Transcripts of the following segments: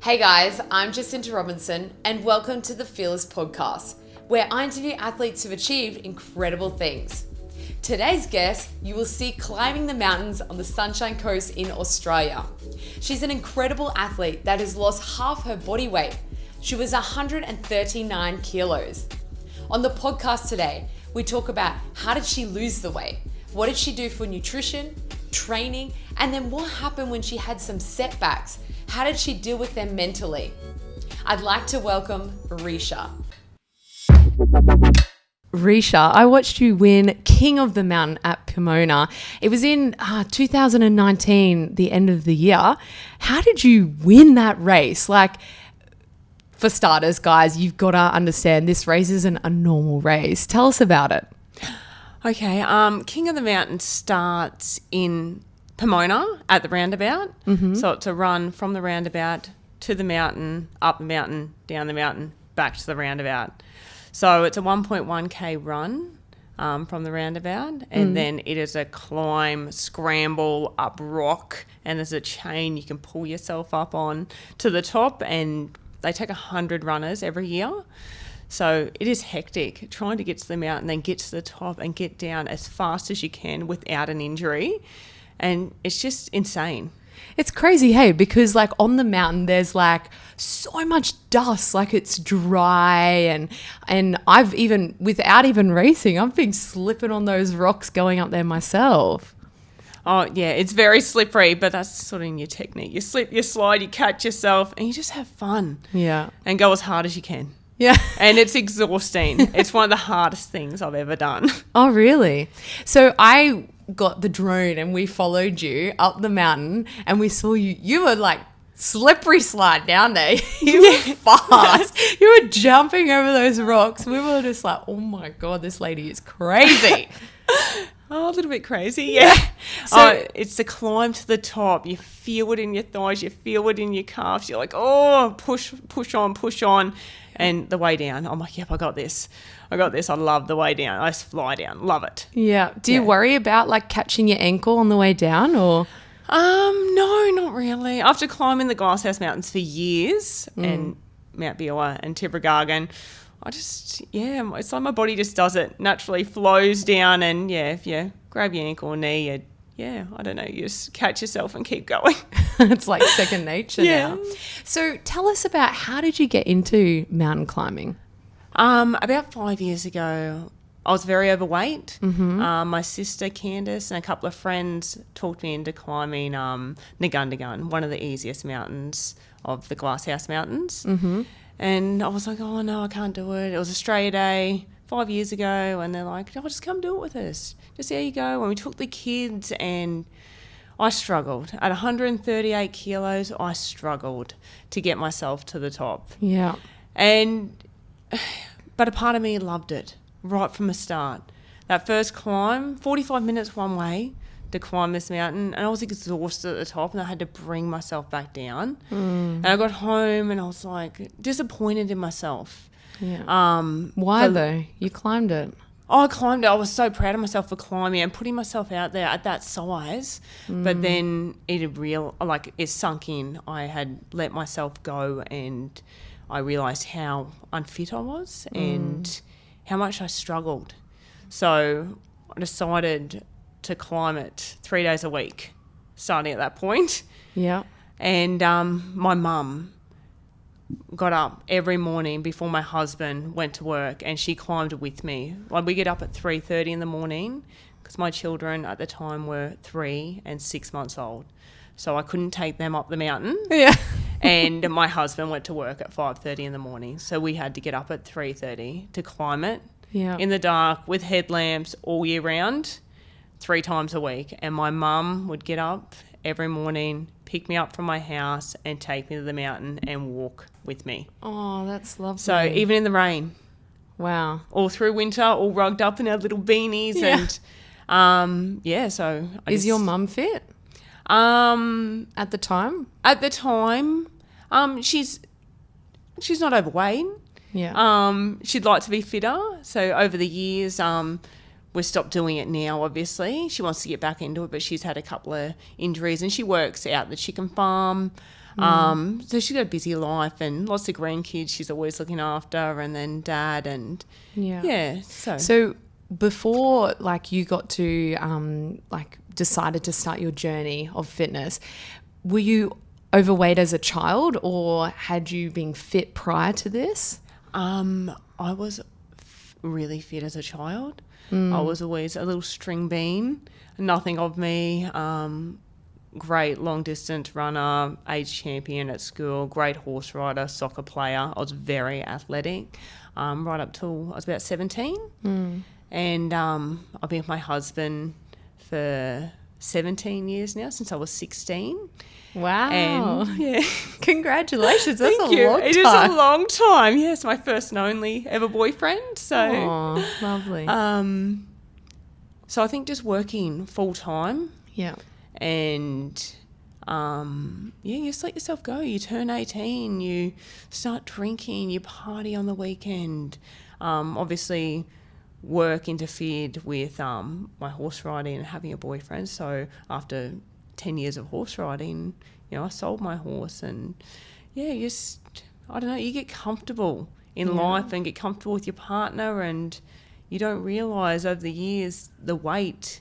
Hey guys, I'm Jacinta Robinson and welcome to the Fearlss podcast, where I interview athletes who've achieved incredible things. Today's guest you will see climbing the mountains on the Sunshine Coast in Australia. She's an incredible athlete that has lost half her body weight. She was 139 kilos. On the podcast today, we talk about how did she lose the weight, what did she do for nutrition, training, and then what happened when she had some setbacks. How did she deal with them mentally? I'd like to welcome Reesha. Reesha, I watched you win King of the Mountain at Pomona. It was in 2019, the end of the year. How did you win that race? Like, for starters, guys, you've got to understand this race isn't a normal race. Tell us about it. Okay, King of the Mountain starts in Pomona at the roundabout. Mm-hmm. So it's a run from the roundabout to the mountain, up the mountain, down the mountain, back to the roundabout. So it's a 1.1k run from the roundabout, and then it is a climb, scramble up rock, and there's a chain you can pull yourself up on to the top, and they take 100 runners every year. So it is hectic trying to get to the mountain, then get to the top and get down as fast as you can without an injury. And it's just insane. It's crazy, hey, because like on the mountain, there's like so much dust, like it's dry. And I've even, without even racing, I've been slipping on those rocks going up there myself. Oh, yeah, it's very slippery, but that's sort of in your technique. You slip, you slide, you catch yourself, and you just have fun. Yeah. And go as hard as you can. Yeah. And it's exhausting. It's one of the hardest things I've ever done. Oh, really? So I got the drone and we followed you up the mountain and we saw you. You were like slippery slide down there. You were fast. You were jumping over those rocks. We were just like, oh my God, this lady is crazy. Oh, a little bit crazy, yeah. So it's the climb to the top. You feel it in your thighs. You feel it in your calves. You're like, oh, push on. And the way down, I'm like, yep, I got this. I love the way down. I just fly down. Love it. Yeah. Do you worry about like catching your ankle on the way down or? No, not really. After climbing the Glasshouse Mountains for years and Mount Biwa and Tibrogargan, it's like my body just does it, naturally flows down, and if you grab your ankle or knee, I don't know, you just catch yourself and keep going. It's like second nature now. So tell us about, how did you get into mountain climbing? About 5 years ago, I was very overweight. Mm-hmm. My sister Candace and a couple of friends talked me into climbing Nugungun, one of the easiest mountains of the Glasshouse Mountains. Mm-hmm. And I was like, oh, no, I can't do it. It was Australia Day 5 years ago, and they're like, oh, just come do it with us. Just see how you go. And we took the kids, and I struggled. At 138 kilos, I struggled to get myself to the top. Yeah. But a part of me loved it right from the start. That first climb, 45 minutes one way to climb this mountain, and I was exhausted at the top, and I had to bring myself back down. And I got home and I was like disappointed in myself. Yeah. Why though? You climbed it. I climbed it. I was so proud of myself for climbing and putting myself out there at that size. But then it sunk in. I had let myself go, and I realised how unfit I was and how much I struggled. So I decided to climb it 3 days a week, starting at that point. Yeah. And my mum got up every morning before my husband went to work, and she climbed with me. Like, we get up at 3:30 in the morning because my children at the time were 3 and 6 months old. So I couldn't take them up the mountain. Yeah. And my husband went to work at 5:30 in the morning. So we had to get up at 3:30 to climb it in the dark with headlamps all year round, 3 times a week. And my mum would get up every morning, pick me up from my house and take me to the mountain and walk with me. Oh, that's lovely. So even in the rain. Wow. All through winter, all rugged up in our little beanies. So Is your mum fit? At the time? At the time, she's not overweight. Yeah. She'd like to be fitter. So over the years, we've stopped doing it now, obviously. She wants to get back into it, but she's had a couple of injuries, and she works out the chicken farm. So she's got a busy life and lots of grandkids she's always looking after, and then dad and So before like you got to like decided to start your journey of fitness, were you overweight as a child or had you been fit prior to this? I was really fit as a child. I was always a little string bean, nothing of me. Great long distance runner, age champion at school, great horse rider, soccer player. I was very athletic right up till I was about 17. And I've been with my husband for 17 years now, since I was 16. Wow. And yeah. Congratulations. That's Thank a you. long time. It is a long time. Yes, my first and only ever boyfriend. So, lovely. So I think just working full time. Yeah. And you just let yourself go. You turn 18, you start drinking, you party on the weekend. Obviously, work interfered with my horse riding and having a boyfriend. So after 10 years of horse riding, I sold my horse, and I don't know, you get comfortable in life and get comfortable with your partner, and you don't realise over the years the weight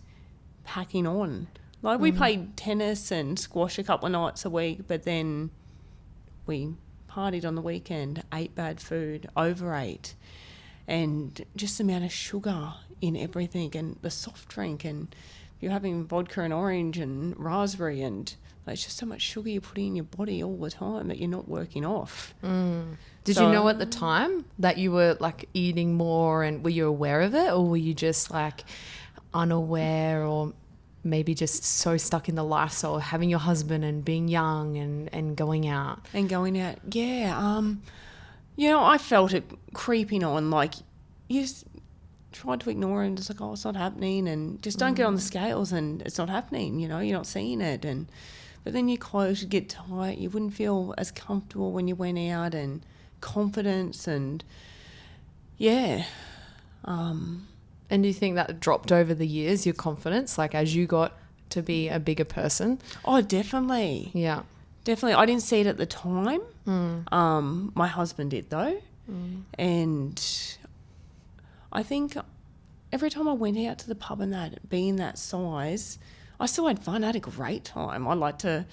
packing on. Like we played tennis and squash a couple of nights a week, but then we partied on the weekend, ate bad food, overate, and just the amount of sugar in everything, and the soft drink, and you're having vodka and orange and raspberry, and it's just so much sugar you're putting in your body all the time that you're not working off. Did you know at the time that you were like eating more, and were you aware of it, or were you just like unaware, or maybe just so stuck in the lifestyle of having your husband and being young and going out? I felt it creeping on. Like, you just tried to ignore it and just like, oh, it's not happening, and just don't get on the scales and it's not happening, you're not seeing it. But then your clothes would get tight, you wouldn't feel as comfortable when you went out, and confidence and And do you think that dropped over the years, your confidence, like as you got to be a bigger person? Oh, definitely. Yeah. Definitely. I didn't see it at the time. My husband did though. And I think every time I went out to the pub and that, being that size, I still had fun. I had a great time. I like to,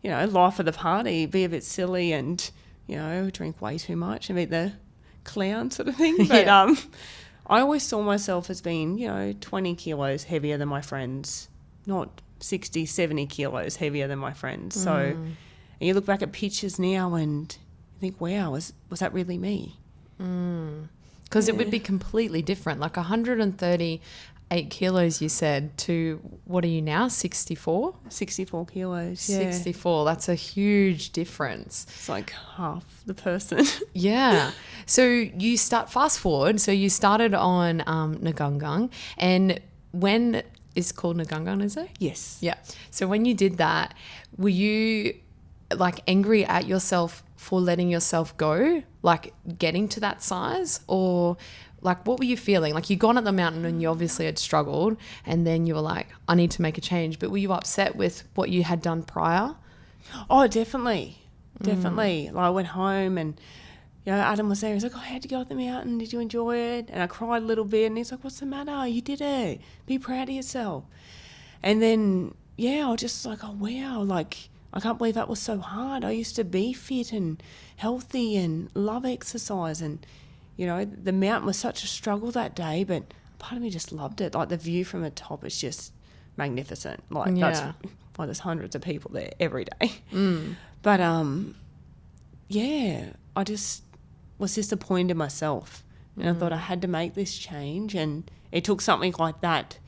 life of the party, be a bit silly and, drink way too much and be the clown sort of thing. But I always saw myself as being, 20 kilos heavier than my friends, not 60, 70 kilos heavier than my friends. So and you look back at pictures now and you think, wow, was that really me? Because it would be completely different, like 138 kilos you said to, what are you now, 64? 64 kilos, 64, that's a huge difference. It's like half the person. Yeah. So you fast forward, so you started on Nugungun, and when it's called Nugungun, is it? Yes. Yeah. So when you did that, were you like angry at yourself for letting yourself go, like getting to that size, or like what were you feeling? Like you gone up the mountain and you obviously had struggled, and then you were like, I need to make a change. But were you upset with what you had done prior? Oh, definitely. Like I went home and Adam was there. He's like, oh, how'd you go up the mountain? Did you enjoy it? And I cried a little bit, and he's like, what's the matter? You did it. Be proud of yourself. And then, I was just like, oh, wow, like I can't believe that was so hard. I used to be fit and healthy and love exercise, and the mountain was such a struggle that day, but part of me just loved it. Like the view from the top is just magnificent. Like that's why there's hundreds of people there every day. But I just was disappointed in myself, and I thought I had to make this change, and it took something like that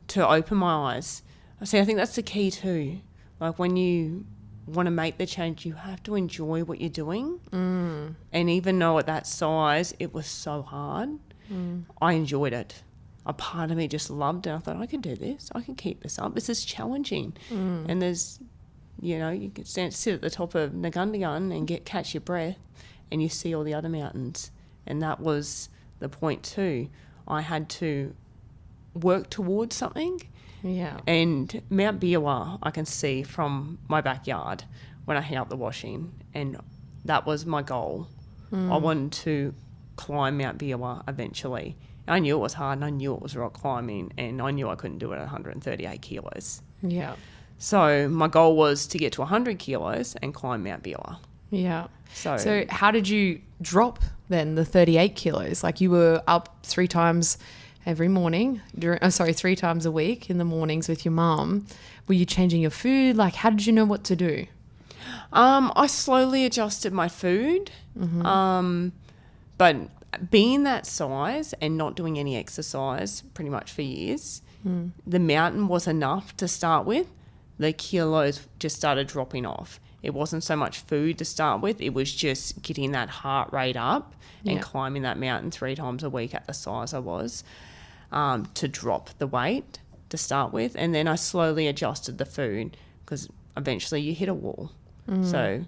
to open my eyes. I think that's the key too. Like when you want to make the change, you have to enjoy what you're doing. And even though at that size it was so hard, I enjoyed it. A part of me just loved it. I thought, I can do this. I can keep this up. This is challenging. And there's, you can sit at the top of Nugungun and catch your breath, and you see all the other mountains. And that was the point too. I had to work towards something. Yeah. And Mount Biwa I can see from my backyard, when I hang up the washing, and that was my goal. I wanted to climb Mount Biwa eventually. I knew it was hard, and I knew it was rock climbing, and I knew I couldn't do it at 138 kilos. Yeah. So my goal was to get to 100 kilos and climb Mount Biwa. Yeah. So how did you drop then the 38 kilos? Like you were up 3 times every morning, 3 times a week in the mornings with your mum. Were you changing your food? Like how did you know what to do? I slowly adjusted my food. But being that size and not doing any exercise pretty much for years, the mountain was enough to start with. The kilos just started dropping off. It wasn't so much food to start with. It was just getting that heart rate up and climbing that mountain 3 times a week at the size I was to drop the weight to start with. And then I slowly adjusted the food because eventually you hit a wall. So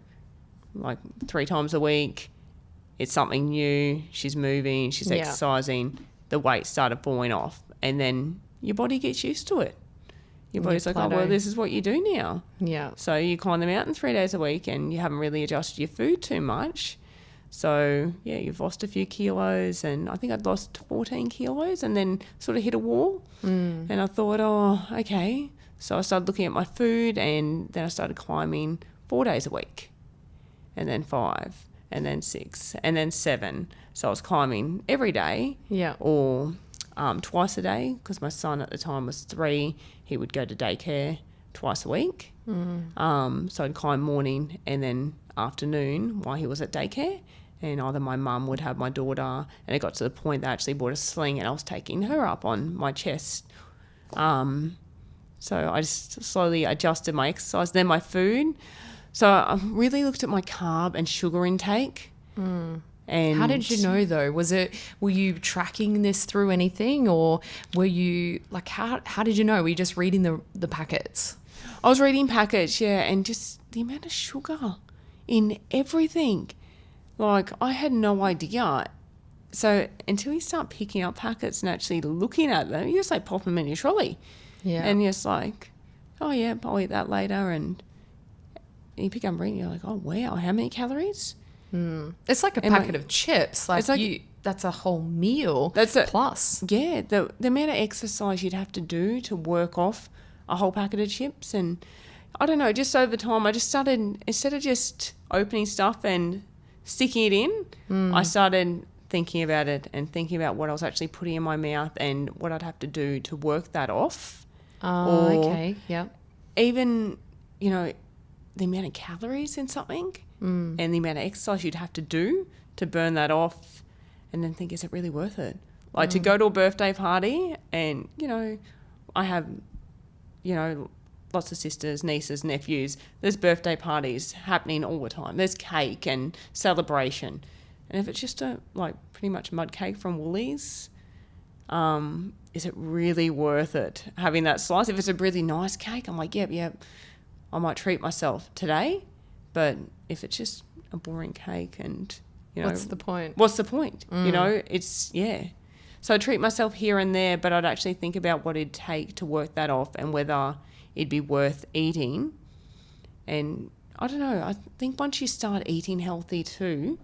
like 3 times a week, it's something new, she's moving, she's exercising, the weight started falling off, and then your body gets used to it. Your body's like, plateau. oh, well, this is what you do now. Yeah. So you climb the mountain 3 days a week and you haven't really adjusted your food too much. So, yeah, you've lost a few kilos, and I think I'd lost 14 kilos and then sort of hit a wall. And I thought, oh, okay. So I started looking at my food, and then I started climbing 4 days a week, and then 5, and then 6, and then 7. So I was climbing every day, or twice a day, because my son at the time was 3. He would go to daycare twice a week. So I'd climb morning and then afternoon while he was at daycare, and either my mum would have my daughter, and it got to the point they actually bought a sling and I was taking her up on my chest. So I just slowly adjusted my exercise, then my food. So I really looked at my carb and sugar intake. And how did you know though? Were you tracking this through anything, or were you like, how did you know? Were you just reading the packets? I was reading packets, and just the amount of sugar in everything. Like, I had no idea. So until you start picking up packets and actually looking at them, you just like pop them in your trolley. Yeah. And you're just like, oh yeah, I'll eat that later. And you pick up and read, you're like, oh wow, how many calories? It's like a packet of chips. Like, that's a whole meal. Plus. Yeah, the amount of exercise you'd have to do to work off a whole packet of chips. And I don't know, just over time, I just started, instead of just opening stuff and sticking it in, I started thinking about it and thinking about what I was actually putting in my mouth and what I'd have to do to work that off. Okay, yeah. Even, the amount of calories in something and the amount of exercise you'd have to do to burn that off, and then think, is it really worth it? Like to go to a birthday party and, I have, lots of sisters, nieces, nephews. There's birthday parties happening all the time. There's cake and celebration. And if it's just pretty much mud cake from Woolies, is it really worth it having that slice? If it's a really nice cake, I'm like, yep, I might treat myself today. But if it's just a boring cake and, what's the point? It's, So I treat myself here and there, but I'd actually think about what it'd take to work that off and whether it'd be worth eating. And I don't know, I think once you start eating healthy too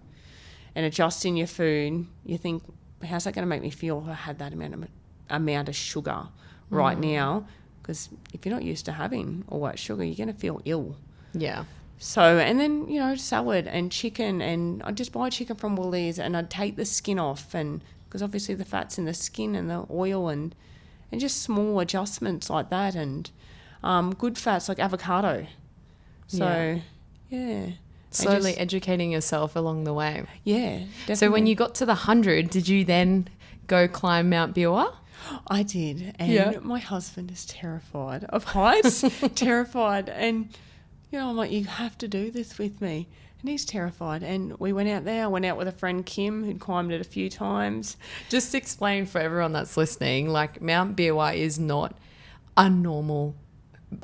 and adjusting your food, you think, how's that going to make me feel if I had that amount of sugar right now? Because if you're not used to having all that sugar, you're going to feel ill. Yeah. So, and then, salad and chicken, and I'd just buy chicken from Woolies and I'd take the skin off, and because obviously the fat's in the skin and the oil, and just small adjustments like that, and good fats like avocado. So, yeah. Slowly educating yourself along the way. Yeah, definitely. So when you got to the 100, did you then go climb Mount Biwa? I did, and my husband is terrified of heights, terrified, and I'm like, you have to do this with me. And he's terrified. And we went out there. I went out with a friend, Kim, who'd climbed it a few times. Just explain for everyone that's listening, like Mount Biwa is not a normal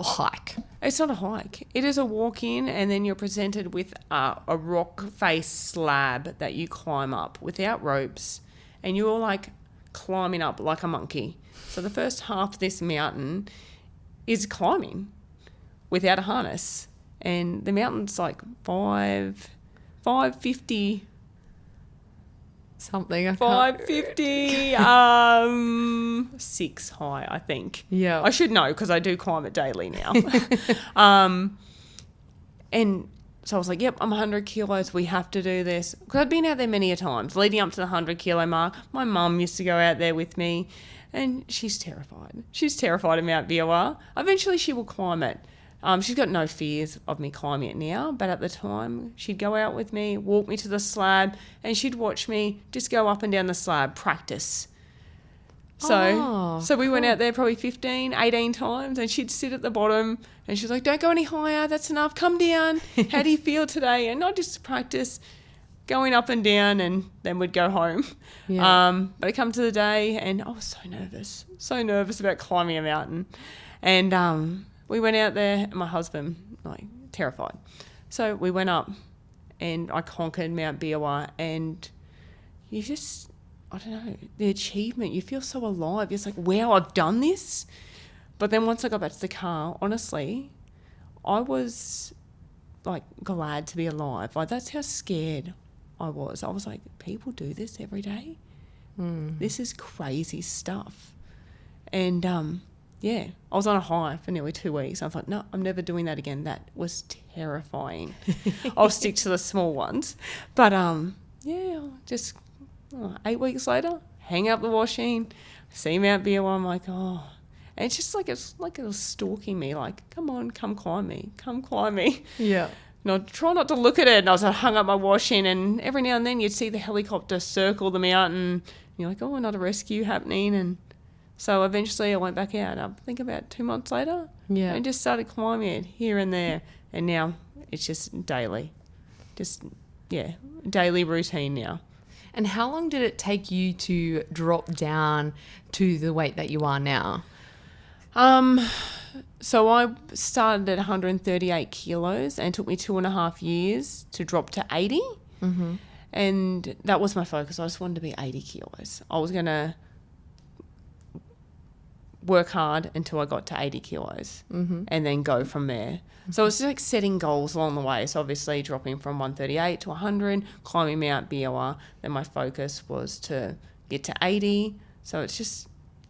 hike. It's not a hike. It is a walk in, and then you're presented with a rock face slab that you climb up without ropes, and you're like climbing up like a monkey. So the first half of this mountain is climbing without a harness. and the mountain's like 550 Something. I can't- 550 6 high, I think. Yeah. I should know because I do climb it daily now. And so I was like, yep, I'm 100 kilos. We have to do this. Because I'd been out there many a times. Leading up to the 100 kilo mark, my mum used to go out there with me, and she's terrified. She's terrified of Mount Biawar. Eventually she will climb it. She's got no fears of me climbing it now, but at the time she'd go out with me, walk me to the slab, and she'd watch me just go up and down the slab, practice. So we went out there probably 15, 18 times, and she'd sit at the bottom and she's like, don't go any higher, that's enough, come down. How do you feel today? And I just practice going up and down, and then we'd go home. Yeah. But it come to the day, and I was so nervous about climbing a mountain. And we went out there, and my husband, like, terrified. So we went up, and I conquered Mount Biawar, and you just, I don't know, the achievement, you feel so alive. It's like, wow, I've done this. But then once I got back to the car, honestly, I was, like, glad to be alive. Like, that's how scared I was. I was like, people do this every day? This is crazy stuff. And, yeah, I was on a high for nearly 2 weeks. I thought, no, I'm never doing that again. That was terrifying. I'll stick to the small ones. But, yeah, just 8 weeks later, hang up the washing, see Mount Biawar, I'm like, oh. And it's just like it was stalking me, like, come on, come climb me. Yeah. And I'd try not to look at it, and I was hung up my washing, and every now and then you'd see the helicopter circle the mountain, and you're like, oh, another rescue happening. And so eventually I went back out, I think about 2 months later, and just started climbing it here and there. And now it's just daily. Daily routine now. And how long did it take you to drop down to the weight that you are now? So I started at 138 kilos, and it took me 2.5 years to drop to 80. Mm-hmm. And that was my focus. I just wanted to be 80 kilos. I was going to work hard until I got to 80 kilos and then go from there. So it's like setting goals along the way. So obviously dropping from 138 to 100, climbing Mount Biawar. Then my focus was to get to 80. So it's just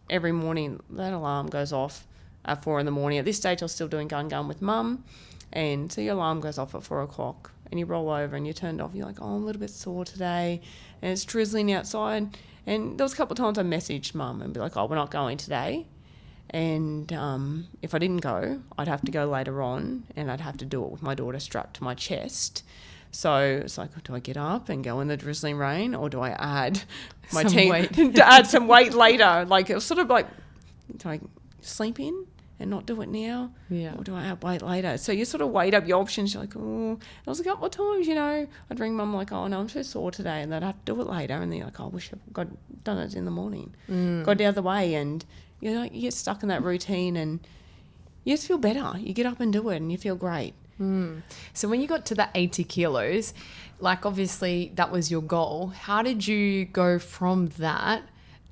every morning that alarm goes off at 4 a.m. At this stage I was still doing gun with mum. And so your alarm goes off at 4 o'clock and you roll over and you turn it off. You're like, oh, I'm a little bit sore today. And it's drizzling outside. And there was a couple of times I messaged mum and be like, oh, we're not going today. And if I didn't go, I'd have to go later on, and I'd have to do it with my daughter strapped to my chest. So it's like, do I get up and go in the drizzling rain, or do I add my to add some weight later? Like, it was sort of like, do I sleep in and not do it now? Yeah. Or do I add weight later? So you sort of weighed up your options. You're like, oh. There was a couple of times, I'd ring mum like, oh, no, I'm so sore today, and then I'd have to do it later. And then you're like, oh, I wish I'd done it in the morning. Got out of the way, and you get stuck in that routine, and you just feel better. You get up and do it, and you feel great. So when you got to the 80 kilos, like, obviously that was your goal. How did you go from that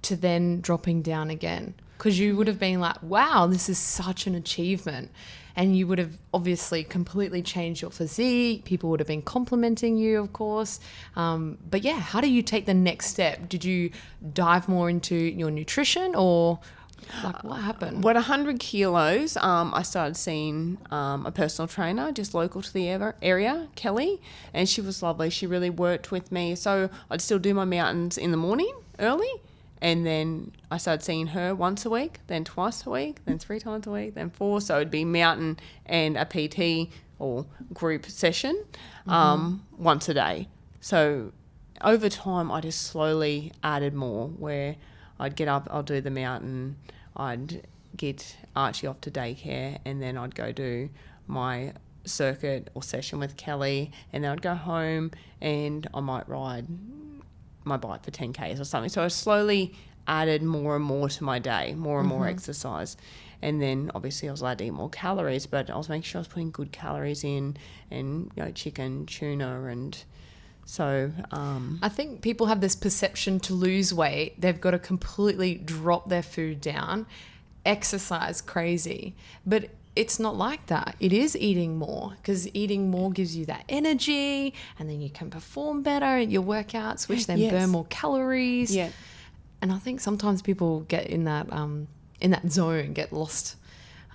to then dropping down again? Because you would have been like, wow, this is such an achievement. And you would have obviously completely changed your physique. People would have been complimenting you, of course. But yeah, how do you take the next step? Did you dive more into your nutrition, or like, what happened? At 100 kilos, I started seeing a personal trainer just local to the area, Kelly, and she was lovely. She really worked with me. So I'd still do my mountains in the morning early, and then I started seeing her once a week, then twice a week, then 3 times a week, then 4. So it'd be mountain and a PT or group session once a day. So over time, I just slowly added more, where I'd get up, I'll do the mountain, I'd get Archie off to daycare, and then I'd go do my circuit or session with Kelly, and then I'd go home and I might ride my bike for 10Ks or something. So I slowly added more and more to my day, more and more exercise. And then obviously I was allowed to eat more calories, but I was making sure I was putting good calories in, and chicken, tuna, and so I think people have this perception to lose weight, they've got to completely drop their food down, exercise crazy. But it's not like that. It is eating more, because eating more gives you that energy, and then you can perform better at your workouts, which then burn more calories. Yeah. And I think sometimes people get in that zone, get lost,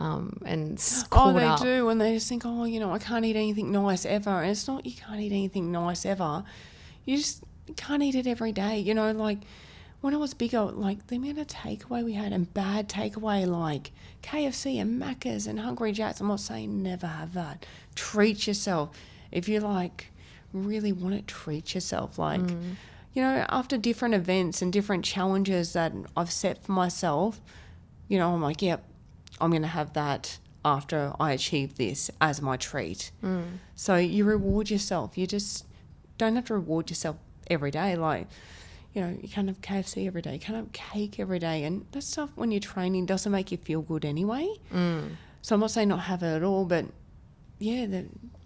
and caught up. They do, and they just think, I can't eat anything nice ever. And it's not you can't eat anything nice ever. You just can't eat it every day. Like when I was bigger, like the amount of takeaway we had, and bad takeaway, like KFC and Macca's and Hungry Jack's. I'm not saying never have that. Treat yourself. If you really want to treat yourself, after different events and different challenges that I've set for myself, I'm like, yep, I'm going to have that after I achieve this as my treat. So you reward yourself. You just don't have to reward yourself every day. You can't have KFC every day. You can't have cake every day. And that stuff, when you're training, doesn't make you feel good anyway. So I'm not saying not have it at all, but yeah,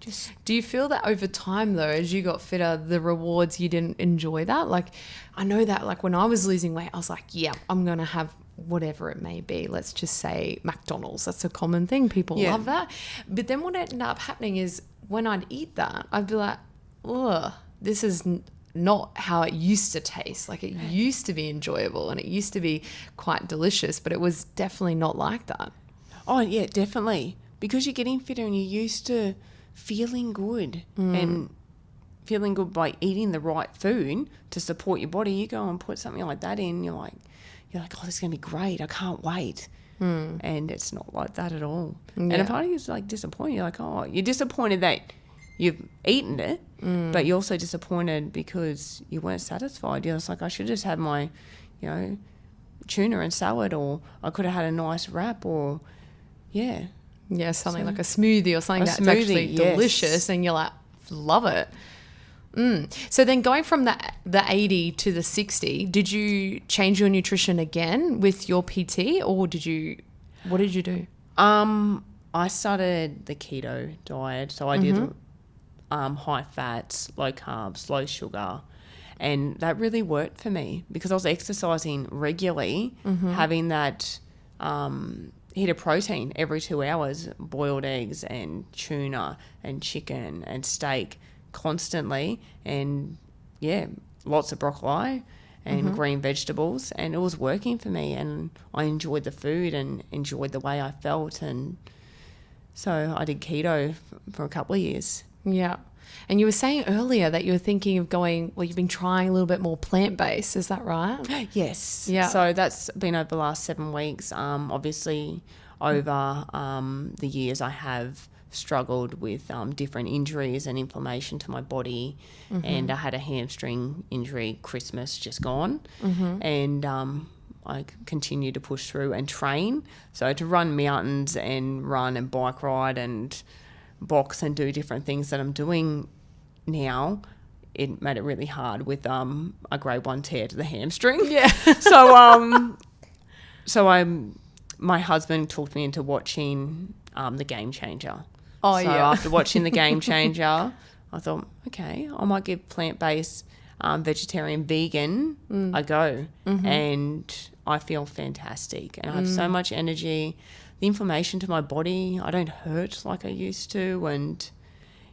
just... Do you feel that over time, though, as you got fitter, the rewards, you didn't enjoy that? I know that, when I was losing weight, I was like, yeah, I'm going to have whatever it may be. Let's just say McDonald's. That's a common thing. People love that. But then what ended up happening is when I'd eat that, I'd be like, ugh, this is not how it used to taste. It used to be enjoyable and it used to be quite delicious, but it was definitely not like that. Oh, yeah, definitely. Because you're getting fitter and you're used to feeling good and feeling good by eating the right food to support your body. You go and put something like that in, you're like, oh, this is going to be great. I can't wait. And it's not like that at all. Yeah. And a part of you is disappointed. You're like, you're disappointed that you've eaten it, but you're also disappointed because you weren't satisfied. You're just like, I should just have my, tuna and salad, or I could have had a nice wrap, or something like a smoothie or something that's actually delicious, and you're like, love it. So then going from the 80 to the 60, did you change your nutrition again with your PT, or what did you do? I started the keto diet, so I did high fats, low carbs, low sugar, and that really worked for me because I was exercising regularly, having that hit of protein every 2 hours, boiled eggs and tuna and chicken and steak constantly, and lots of broccoli and green vegetables, and it was working for me, and I enjoyed the food and enjoyed the way I felt, and so I did keto for a couple of years. Yeah. And you were saying earlier that you were thinking of you've been trying a little bit more plant-based, is that right? Yes. Yeah. So that's been over the last 7 weeks. Obviously over the years I have struggled with different injuries and inflammation to my body, and I had a hamstring injury Christmas just gone, and I continue to push through and train. So to run mountains and run and bike ride and box and do different things that I'm doing now, it made it really hard with a grade 1 tear to the hamstring. Yeah. So my husband talked me into watching The Game Changer. Oh, so yeah. After watching The Game Changer, I thought, okay, I might give plant-based, vegetarian, vegan a go. And I feel fantastic. And I have so much energy. The inflammation to my body, I don't hurt like I used to. And,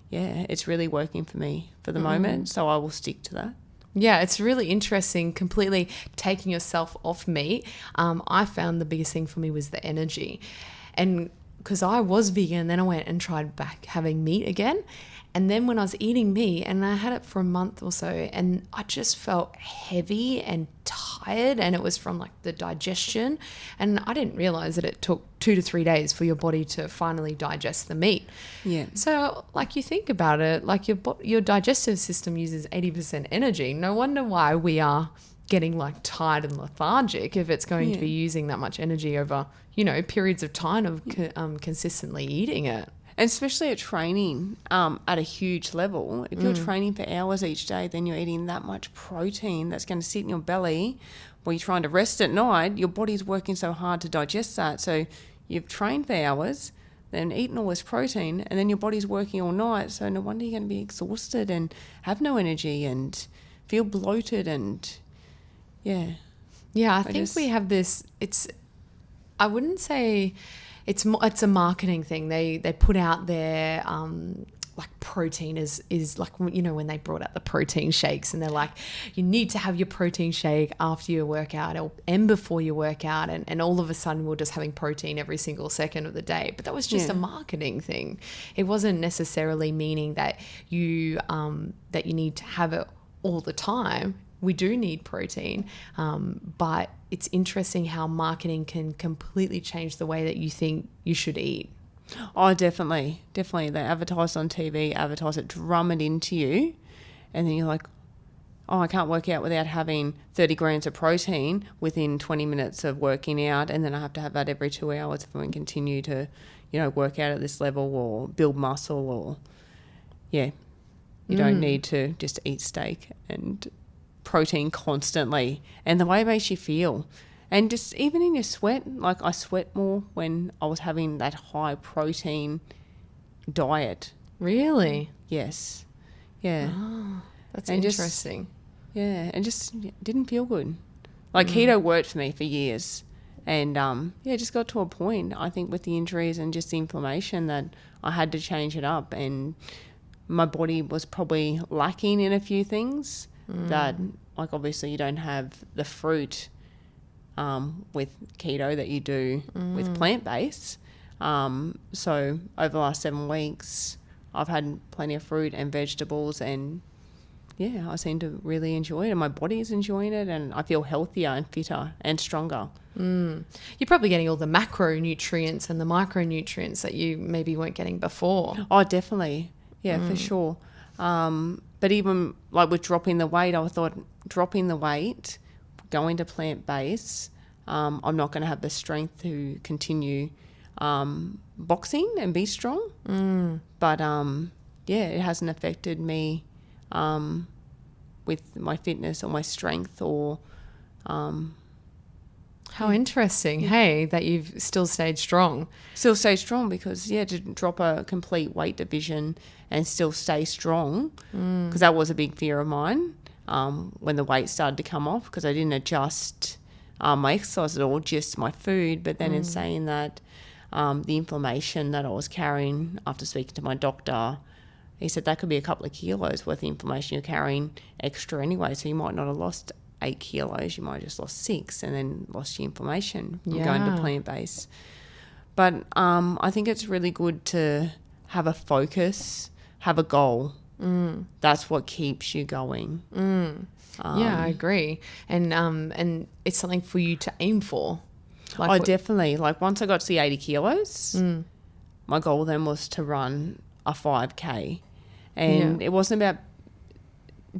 it's really working for me for the moment. So I will stick to that. Yeah, it's really interesting, completely taking yourself off meat. I found the biggest thing for me was the energy. And because I was vegan, then I went and tried back having meat again. And then when I was eating meat, and I had it for a month or so, and I just felt heavy and tired, and it was from the digestion. And I didn't realize that it took 2 to 3 days for your body to finally digest the meat. Yeah. So you think about it, your digestive system uses 80% energy. No wonder why we are getting tired and lethargic if it's going to be using that much energy over, periods of time of consistently eating it. And especially at training at a huge level, if you're training for hours each day, then you're eating that much protein that's going to sit in your belly while you're trying to rest at night. Your body's working so hard to digest that. So you've trained for hours, then eaten all this protein, and then your body's working all night. So no wonder you're going to be exhausted and have no energy and feel bloated and, Yeah, I think we have this, I wouldn't say it's a marketing thing. They put out their like protein is like, you know, when they brought out the protein shakes and they're like, you need to have your protein shake after your workout and before your workout, and all of a sudden we're just having protein every single second of the day. But that was just a marketing thing. It wasn't necessarily meaning that you need to have it all the time. We do need protein, but it's interesting how marketing can completely change the way that you think you should eat. Oh, definitely. They advertise on TV, advertise it, drum it into you, and then you're like, oh, I can't work out without having 30 grams of protein within 20 minutes of working out, and then I have to have that every 2 hours if I can continue to, you know, work out at this level or build muscle or, you don't need to just eat steak and protein constantly, and the way it makes you feel. And just even in your sweat, like I sweat more when I was having that high protein diet. Really? Yes. Yeah. Oh, that's and interesting. Just didn't feel good. Like keto worked for me for years. And just got to a point, I think, with the injuries and just the inflammation that I had to change it up. And my body was probably lacking in a few things that, like, obviously you don't have the fruit with keto that you do with plant-based. So over the last 7 weeks, I've had plenty of fruit and vegetables, and I seem to really enjoy it, and my body is enjoying it, and I feel healthier and fitter and stronger. You're probably getting all the macronutrients and the micronutrients that you maybe weren't getting before. Oh, definitely. Yeah, for sure. But even like with dropping the weight, I thought dropping the weight, going to plant-based, I'm not going to have the strength to continue boxing and be strong. But, it hasn't affected me with my fitness or my strength or... How interesting, hey, that you've still stayed strong. Still stay strong because, to drop a complete weight division and still stay strong, because that was a big fear of mine when the weight started to come off, because I didn't adjust my exercise at all, just my food. But then in saying that, the inflammation that I was carrying after speaking to my doctor, he said that could be a couple of kilos worth of inflammation you're carrying extra anyway, so you might not have lost 8 kilos, you might have just lost 6 and then lost your inflammation from going to plant-based. But I think it's really good to have a focus, have a goal. That's what keeps you going. I agree. And it's something for you to aim for. Like definitely. Like once I got to the 80 kilos, my goal then was to run a 5K. And it wasn't about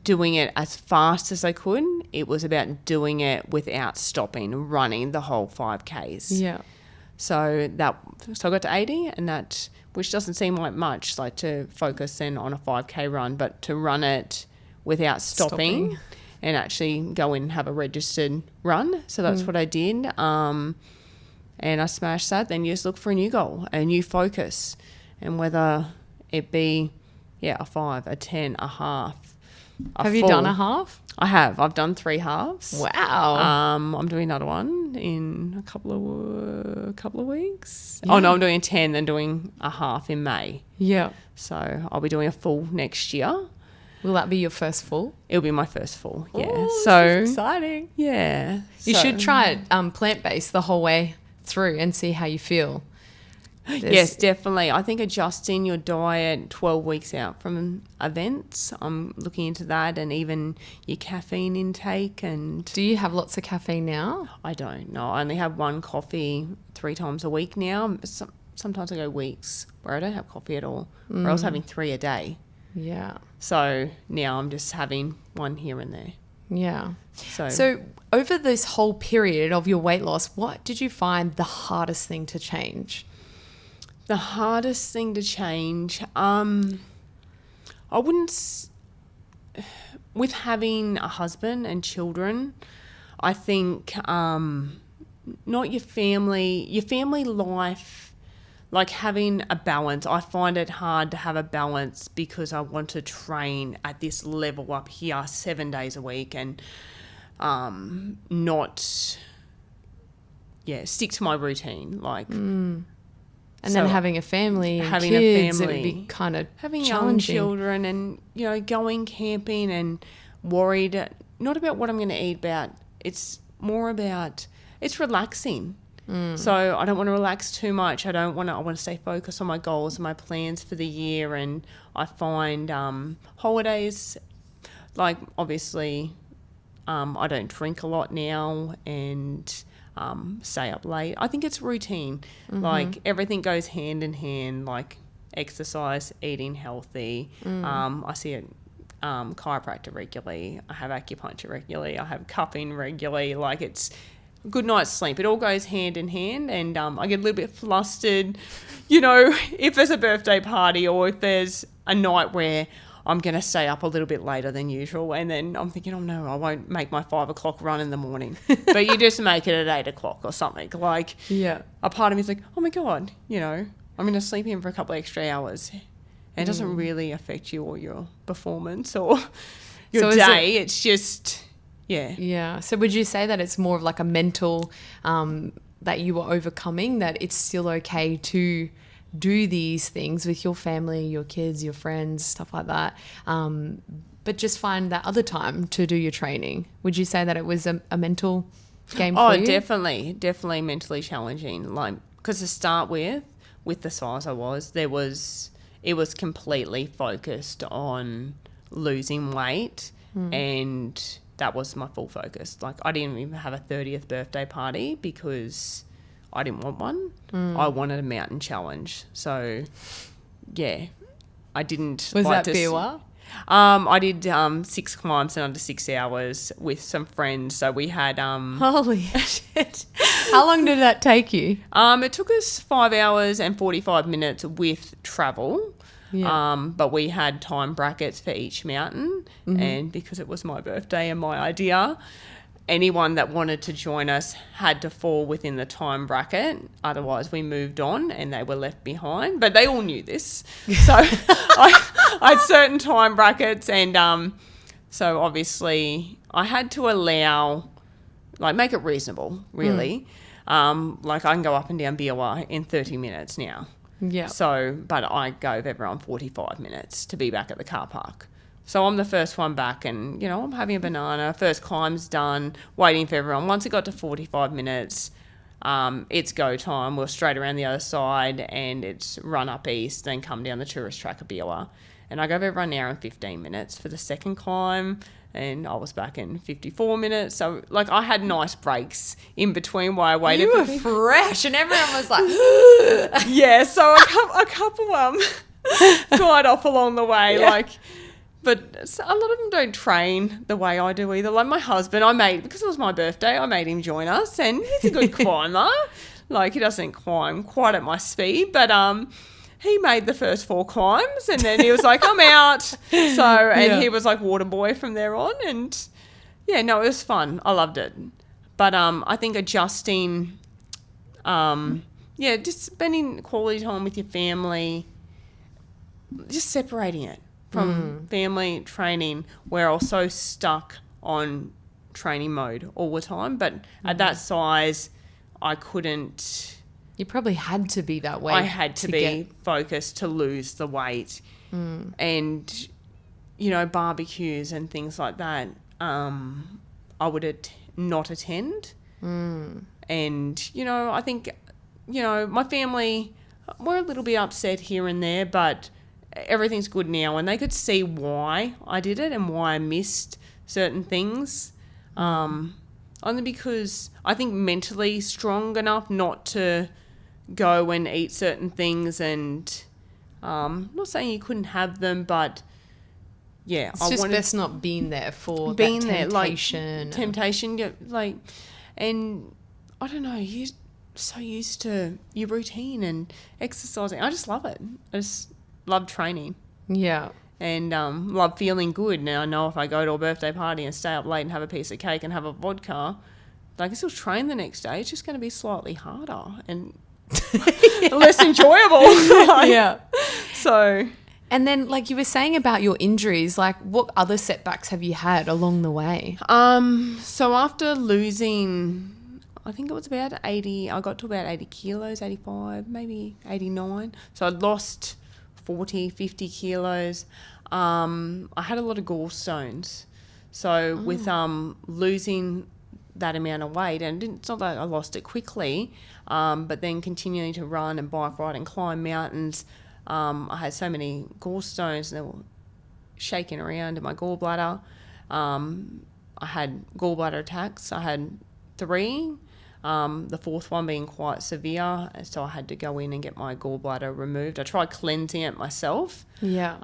doing it as fast as I could. It was about doing it without stopping, running the whole 5Ks. Yeah. So I got to 80, and that, which doesn't seem like much, like to focus then on a 5K run, but to run it without stopping. And actually go in and have a registered run. So that's what I did. And I smashed that. Then you just look for a new goal, a new focus. And whether it be, a 5, a 10, a half, Have you done a half? I have. I've done 3 halves. Wow. I'm doing another one in a couple of weeks. Yeah. Oh, no, I'm doing 10, then doing a half in May. Yeah. So I'll be doing a full next year. Will that be your first full? It'll be my first full, yeah. Oh, so this is exciting. Yeah. You should try it plant-based the whole way through and see how you feel. Yes, definitely. I think adjusting your diet 12 weeks out from events, I'm looking into that, and even your caffeine intake. And do you have lots of caffeine now? I don't know. I only have 1 coffee 3 times a week now. Sometimes I go weeks where I don't have coffee at all, or I was having 3 a day. Yeah. So now I'm just having 1 here and there. Yeah. So over this whole period of your weight loss, what did you find the hardest thing to change? The hardest thing to change, I wouldn't, with having a husband and children, I think not your family life, like having a balance. I find it hard to have a balance because I want to train at this level up here 7 days a week and not, stick to my routine. Like, And then having a family and having kids, a it would family, be kind of having challenging. young children, and going camping and worried not about what I'm going to eat, about it's more about it's relaxing. So I don't want to relax too much. I want to stay focused on my goals and my plans for the year. And I find holidays, like obviously I don't drink a lot now and stay up late. I think it's routine. Like everything goes hand in hand, like exercise, eating healthy. I see a chiropractor regularly. I have acupuncture regularly. I have cupping regularly. Like it's good night's sleep. It all goes hand in hand, and I get a little bit flustered, if there's a birthday party or if there's a night where I'm going to stay up a little bit later than usual, and then I'm thinking, oh no, I won't make my 5 o'clock run in the morning. But you just make it at 8 o'clock or something. Like, Yeah. a part of me is like, oh my God, I'm going to sleep in for a couple of extra hours. And it doesn't really affect you or your performance or your day. It's just... Yeah. So would you say that it's more of like a mental that you are overcoming, that it's still okay to do these things with your family, your kids, your friends, stuff like that, but just find that other time to do your training? Would you say that it was a mental game for you? Oh, definitely mentally challenging. Like, because to start with the size I was, it was completely focused on losing weight and... that was my full focus. Like, I didn't even have a 30th birthday party because I didn't want one. I wanted a mountain challenge. So, yeah, I didn't... Was that Biwa? I did 6 climbs in under 6 hours with some friends. So we had... Holy shit. How long did that take you? It took us 5 hours and 45 minutes with travel. Yeah. But we had time brackets for each mountain, and because it was my birthday and my idea, anyone that wanted to join us had to fall within the time bracket. Otherwise, we moved on and they were left behind. But they all knew this. So I had certain time brackets, and so obviously I had to allow, like, make it reasonable, really. Like, I can go up and down BOR in 30 minutes now. Yeah. So, but I gave everyone 45 minutes to be back at the car park. So I'm the first one back, and, I'm having a banana. First climb's done, waiting for everyone. Once it got to 45 minutes, it's go time. We're straight around the other side, and it's run up east, then come down the tourist track of BOR. And I gave everyone an hour and 15 minutes for the second climb, and I was back in 54 minutes. So, like, I had nice breaks in between while I waited. You were fresh, and everyone was like... Yeah, so a couple died off along the way, but a lot of them don't train the way I do either. Like, my husband, because it was my birthday, I made him join us, and he's a good climber. Like, he doesn't climb quite at my speed, but he made the first 4 climbs, and then he was like, I'm out. So, and he was like water boy from there on, and it was fun. I loved it. But I think adjusting, just spending quality time with your family, just separating it from family training, where I was so stuck on training mode all the time. But at that size, I couldn't... You probably had to be that way. I had to be focused to lose the weight. And, barbecues and things like that, I would not attend. And, I think, my family, we're a little bit upset here and there, but everything's good now. And they could see why I did it and why I missed certain things. Only because I think mentally strong enough not to go and eat certain things, and not saying you couldn't have them, but it's just best not being there for that temptation. And I don't know, you're so used to your routine and exercising. I just love it. I just love training. Yeah. And love feeling good. Now I know if I go to a birthday party and stay up late and have a piece of cake and have a vodka, I can still train the next day. It's just going to be slightly harder and less enjoyable. So, and then, like you were saying about your injuries, like what other setbacks have you had along the way? So after losing I think it was about 80. I got to about 80 kilos, 85, maybe 89. So I lost 40, 50 kilos. I had a lot of gallstones. So with losing that amount of weight, and it's not that I lost it quickly, but then continuing to run and bike ride and climb mountains, I had so many gallstones and they were shaking around in my gallbladder. I had gallbladder attacks. I had 3, the 4th one being quite severe, so I had to go in and get my gallbladder removed. I tried cleansing it myself. Yeah.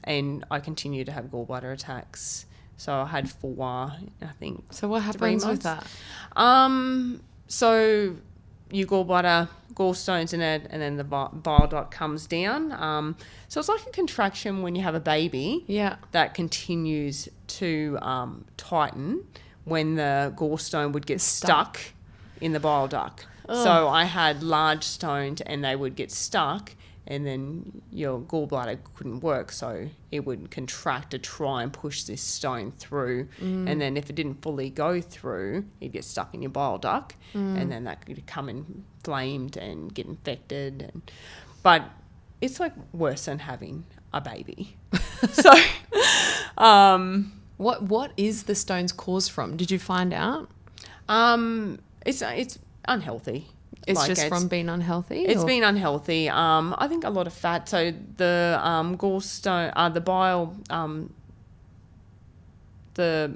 And I continued to have gallbladder attacks. So I had 4, I think. So what happens with that? So your gallstones in it, and then the bile duct comes down. So it's like a contraction when you have a baby. Yeah. That continues to tighten when the gallstone would get stuck in the bile duct. Oh. So I had large stones and they would get stuck, and then your gallbladder couldn't work, so it would contract to try and push this stone through. And then if it didn't fully go through, it'd get stuck in your bile duct, and then that could come inflamed and get infected. But it's like worse than having a baby. So, what is the stones caused from? Did you find out? It's unhealthy. It's just from being unhealthy? It's been unhealthy. I think a lot of fat. So the gallstone, the bile, the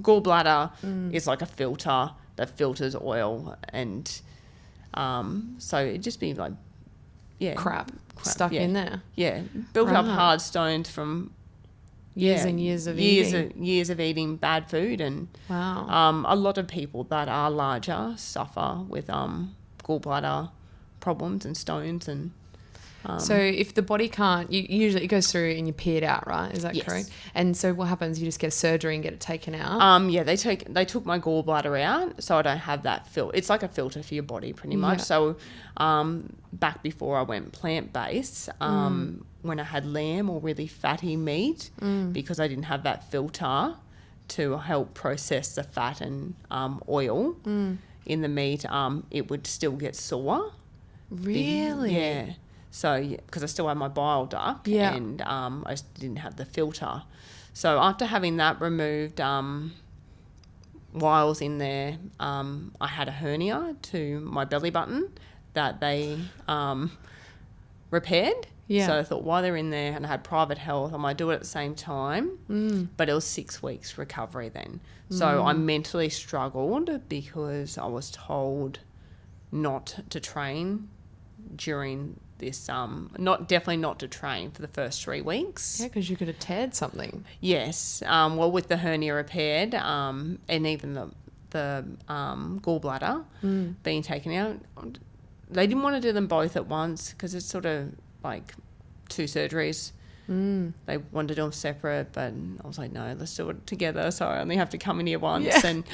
gallbladder is like a filter that filters oil, and so it'd just be like, crap stuck in there. Yeah, built up hard stones from years and years of eating. Years of eating bad food, and a lot of people that are larger suffer with gallbladder problems and stones. And so if the body can't, usually it goes through and you pee it out, right? Is that correct? And so what happens? You just get a surgery and get it taken out? They took my gallbladder out, so I don't have that filter. It's like a filter for your body, pretty much. So back before I went plant-based, when I had lamb or really fatty meat, because I didn't have that filter to help process the fat and oil in the meat, it would still get sore. Really? Yeah. So, because I still had my bile duct, and I just didn't have the filter. So after having that removed, while I was in there, I had a hernia to my belly button that they repaired. Yeah. So I thought, while they're in there, and I had private health, I might do it at the same time. But it was 6 weeks recovery then. So I mentally struggled because I was told not to train during this, definitely not to train for the first 3 weeks. Yeah, because you could have teared something. Yes. Well, with the hernia repaired, and even the gallbladder being taken out, they didn't want to do them both at once because it's sort of like 2 surgeries. They wanted to do them separate, but I was like, no, let's do it together. So I only have to come in here once. Yeah. And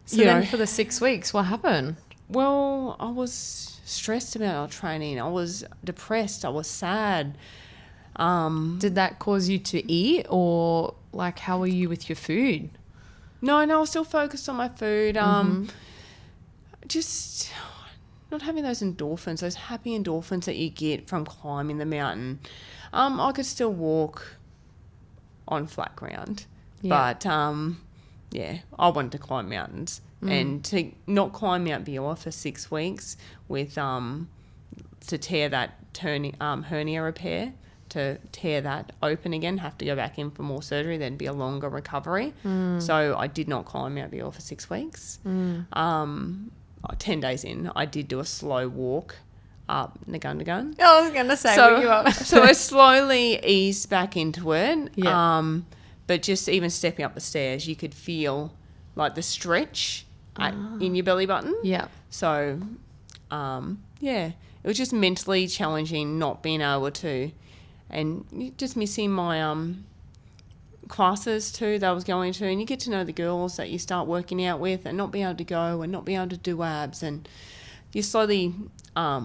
so then for the 6 weeks, what happened? Well, I was stressed about our training. I was depressed. I was sad. Did that cause you to eat, or like how were you with your food? No, I was still focused on my food. Just not having those endorphins, those happy endorphins that you get from climbing the mountain. I could still walk on flat ground, but I wanted to climb mountains. And to not climb Mount Pomona for 6 weeks with to tear that hernia repair, to tear that open again, have to go back in for more surgery, then be a longer recovery. So I did not climb Mount Pomona for 6 weeks. 10 days in, I did do a slow walk up Nugungun. I was going to say, were you up? So I slowly eased back into it. Yeah. But just even stepping up the stairs, you could feel like the stretch in your belly button. Yeah. So, it was just mentally challenging not being able to, and just missing my classes too that I was going to, and you get to know the girls that you start working out with and not being able to go and not being able to do abs, and you slowly, I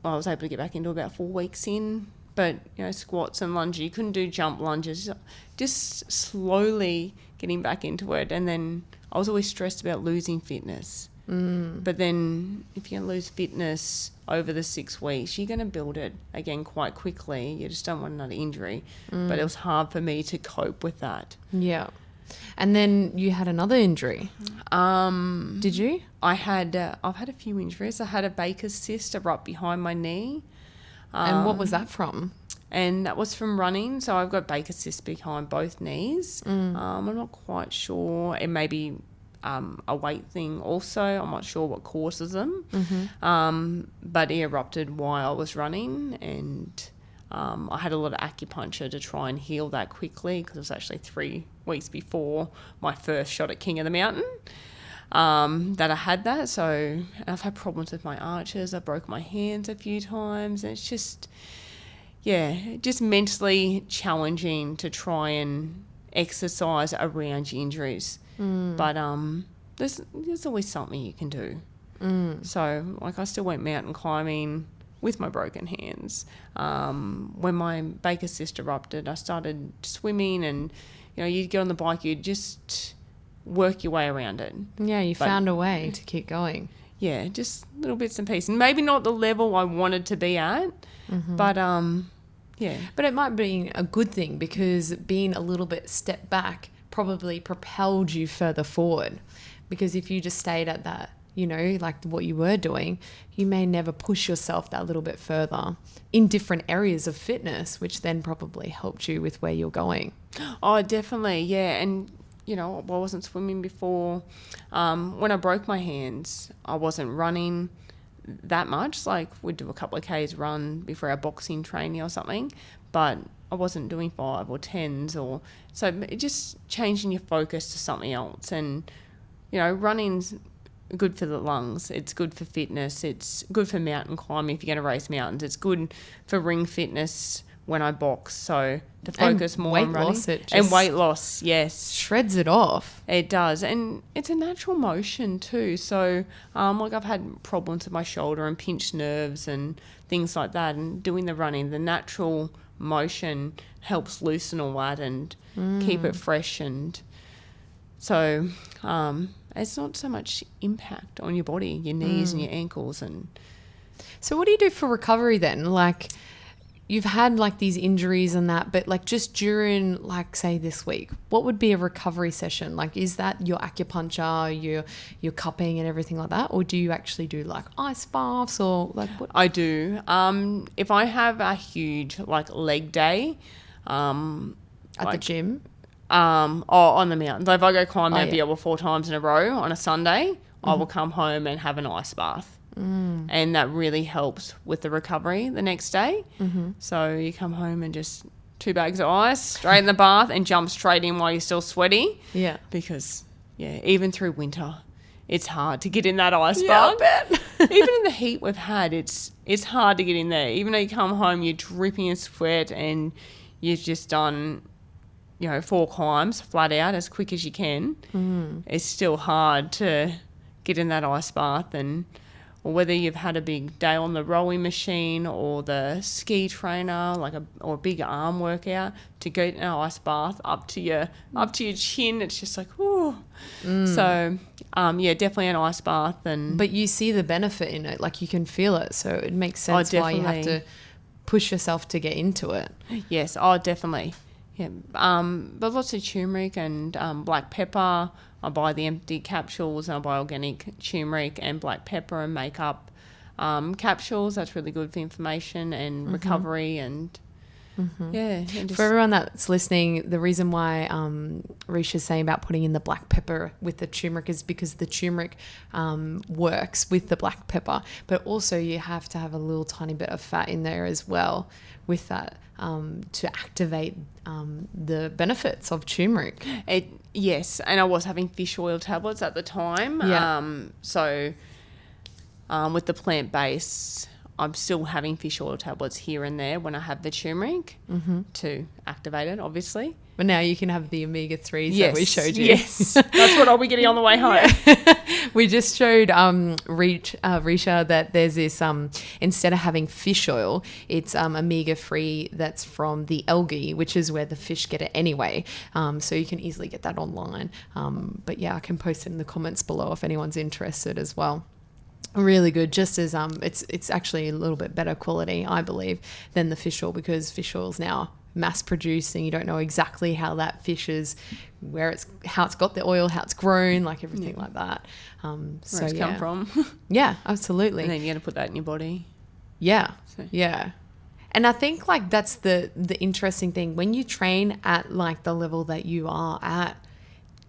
was able to get back into about 4 weeks in, but squats and lunges, you couldn't do jump lunges, just slowly getting back into it. And then I was always stressed about losing fitness. But then if you're going to lose fitness over the 6 weeks, you're going to build it again quite quickly. You just don't want another injury. But it was hard for me to cope with that. Yeah. And then you had another injury. Did you? I've had a few injuries. I had a Baker's cyst right behind my knee. And what was that from? And that was from running. So I've got Baker's cyst behind both knees. I'm not quite sure. It may be a weight thing also. I'm not sure what causes them. But it erupted while I was running, and I had a lot of acupuncture to try and heal that quickly, because it was actually 3 weeks before my first shot at King of the Mountain that I had that. So I've had problems with my arches. I broke my hands a few times. And it's just, just mentally challenging to try and exercise around your injuries. But there's always something you can do. So like I still went mountain climbing with my broken hands. When my Baker's cyst erupted, I started swimming, and you'd get on the bike, you'd just work your way around it. Yeah, you found a way to keep going. Yeah, just little bits and pieces. Maybe not the level I wanted to be at, but yeah. But it might be a good thing, because being a little bit step back probably propelled you further forward. Because if you just stayed at that, like what you were doing, you may never push yourself that little bit further in different areas of fitness, which then probably helped you with where you're going. Oh, definitely, yeah. And, I wasn't swimming before. When I broke my hands, I wasn't running that much. Like, we'd do a couple of Ks run before our boxing training or something, but I wasn't doing 5 or 10s, or so it just changing your focus to something else. And running's good for the lungs, it's good for fitness, it's good for mountain climbing if you're going to race mountains, it's good for ring fitness when I box. So to focus more on running and weight loss, yes, shreds it off. It does, and it's a natural motion too. So like I've had problems with my shoulder and pinched nerves and things like that, and doing the running, the natural motion helps loosen all that and keep it fresh. And so it's not so much impact on your body, your knees and your ankles. And so what do you do for recovery then? Like, you've had like these injuries and that, but like just during, like, say this week, what would be a recovery session? Like, is that your acupuncture, your cupping and everything like that? Or do you actually do like ice baths, or like what? I do. If I have a huge like leg day, at the gym? Or on the mountains. If I go climb Mount Beale 4 times in a row on a Sunday, I will come home and have an ice bath. And that really helps with the recovery the next day. So you come home and just 2 bags of ice, straight in the bath, and jump straight in while you're still sweaty. Yeah. Because, even through winter, it's hard to get in that ice bath. I bet. Even in the heat we've had, it's hard to get in there. Even though you come home, you're dripping in sweat and you've just done 4 climbs flat out as quick as you can. It's still hard to get in that ice bath. And or whether you've had a big day on the rowing machine or the ski trainer, or a big arm workout, to go in an ice bath up to your chin, it's just like, ooh. So definitely an ice bath. But you see the benefit in it, like you can feel it, so it makes sense why you have to push yourself to get into it. Yes, definitely. Yeah, but lots of turmeric and black pepper. I buy the empty capsules, and I buy organic turmeric and black pepper and make up capsules. That's really good for inflammation and recovery. And for everyone that's listening, the reason why Reesha's saying about putting in the black pepper with the turmeric is because the turmeric works with the black pepper, but also you have to have a little tiny bit of fat in there as well with that to activate the benefits of turmeric. Yes, and I was having fish oil tablets at the time. Yeah. So with the plant-based, I'm still having fish oil tablets here and there when I have the turmeric to activate it, obviously. But now you can have the omega-3s that we showed you. Yes, that's what I'll be getting on the way home. We just showed Reesha that there's this, instead of having fish oil, it's omega-3 that's from the algae, which is where the fish get it anyway. So you can easily get that online. But yeah, I can post it in the comments below if anyone's interested as well. Really good, just as it's actually a little bit better quality, I believe, than the fish oil, because fish oil is now mass produced and you don't know exactly how that fish is, how it's got the oil, how it's grown, like everything like that. Where it's come from. Yeah, absolutely. And then you're going to put that in your body. Yeah, yeah. And I think like that's the interesting thing when you train at like the level that you are at.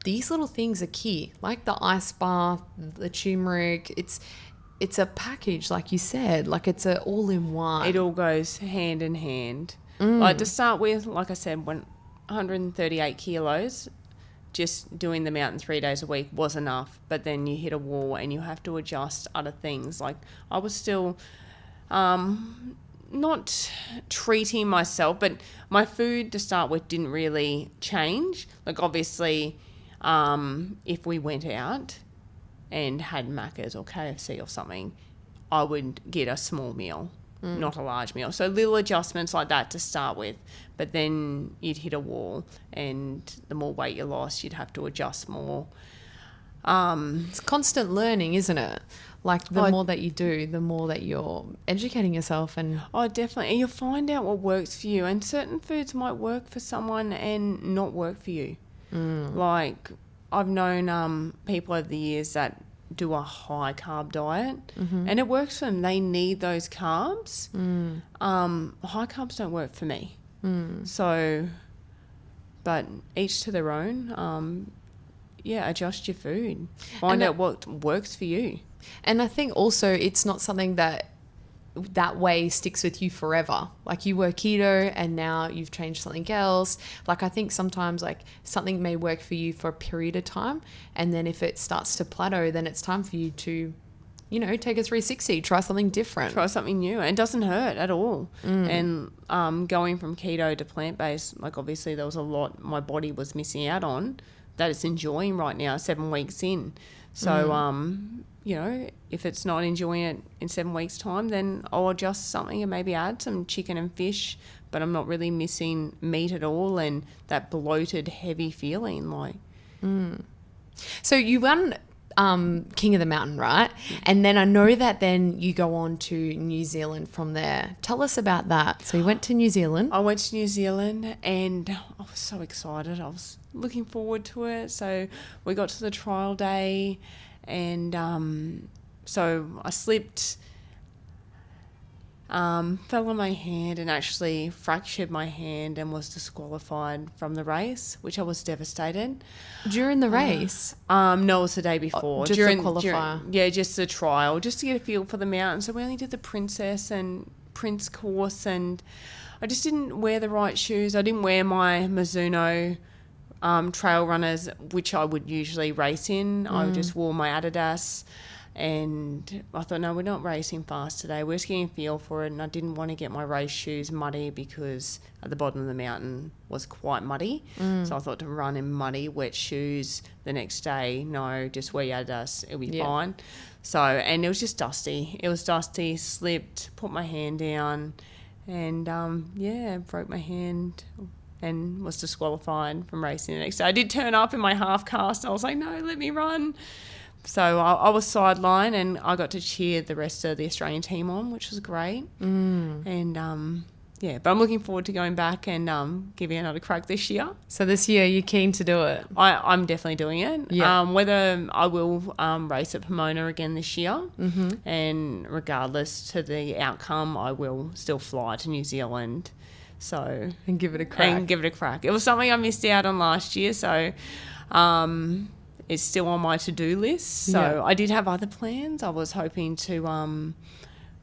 These little things are key, like the ice bath, the turmeric. It's a package, like you said, like it's a all-in-one. It all goes hand in hand. Like to start with, like I said, 138 kilos, just doing the mountain 3 days a week was enough. But then you hit a wall and you have to adjust other things. Like I was still not treating myself, but my food to start with didn't really change. Like obviously, if we went out and had Macca's or KFC or something, I would get a small meal, not a large meal. So little adjustments like that to start with, but then you'd hit a wall, and the more weight you lost, you'd have to adjust more. It's constant learning, isn't it? Like the more that you do, the more that you're educating yourself. And definitely. And you'll find out what works for you. And certain foods might work for someone and not work for you. Like I've known people over the years that do a high carb diet and it works for them. They need those carbs. High carbs don't work for me. So, but each to their own. Adjust your food. Find out what works for you. And I think also it's not something that way sticks with you forever. Like you were keto and now you've changed something else. Like I think sometimes like something may work for you for a period of time, and then if it starts to plateau, then it's time for you to, take a 360, try something different. Try something new. And it doesn't hurt at all. And going from keto to plant-based, like obviously there was a lot my body was missing out on that it's enjoying right now, 7 weeks in. So, if it's not enjoying it in 7 weeks' time, then I'll adjust something and maybe add some chicken and fish, but I'm not really missing meat at all and that bloated, heavy feeling. So you won King of the Mountain, right? And then I know that then you go on to New Zealand from there. Tell us about that. So you went to New Zealand. I went to New Zealand and I was so excited. I was looking forward to it. So we got to the trial day and so I slipped, fell on my hand and actually fractured my hand and was disqualified from the race, which I was devastated. During the race? No, it was the day before. Just the qualifier? Just the trial, just to get a feel for the mountain. So we only did the Princess and Prince course, and I just didn't wear the right shoes. I didn't wear my Mizuno trail runners, which I would usually race in. I just wore my Adidas. And I thought, no, we're not racing fast today. We're just getting a feel for it. And I didn't want to get my race shoes muddy because at the bottom of the mountain was quite muddy. So I thought to run in muddy, wet shoes the next day, no, just wear your Adidas. It'll be fine. So, and it was just dusty. It was dusty, slipped, put my hand down and, broke my hand and was disqualified from racing the next day. I did turn up in my half cast. I was like, no, let me run. So I was sidelined and I got to cheer the rest of the Australian team on, which was great. And, but I'm looking forward to going back and giving another crack this year. So this year you're keen to do it? I'm definitely doing it. Yeah. Whether I will race at Pomona again this year, and regardless to the outcome, I will still fly to New Zealand. So And give it a crack. It was something I missed out on last year, so... it's still on my to-do list. So I did have other plans. I was hoping to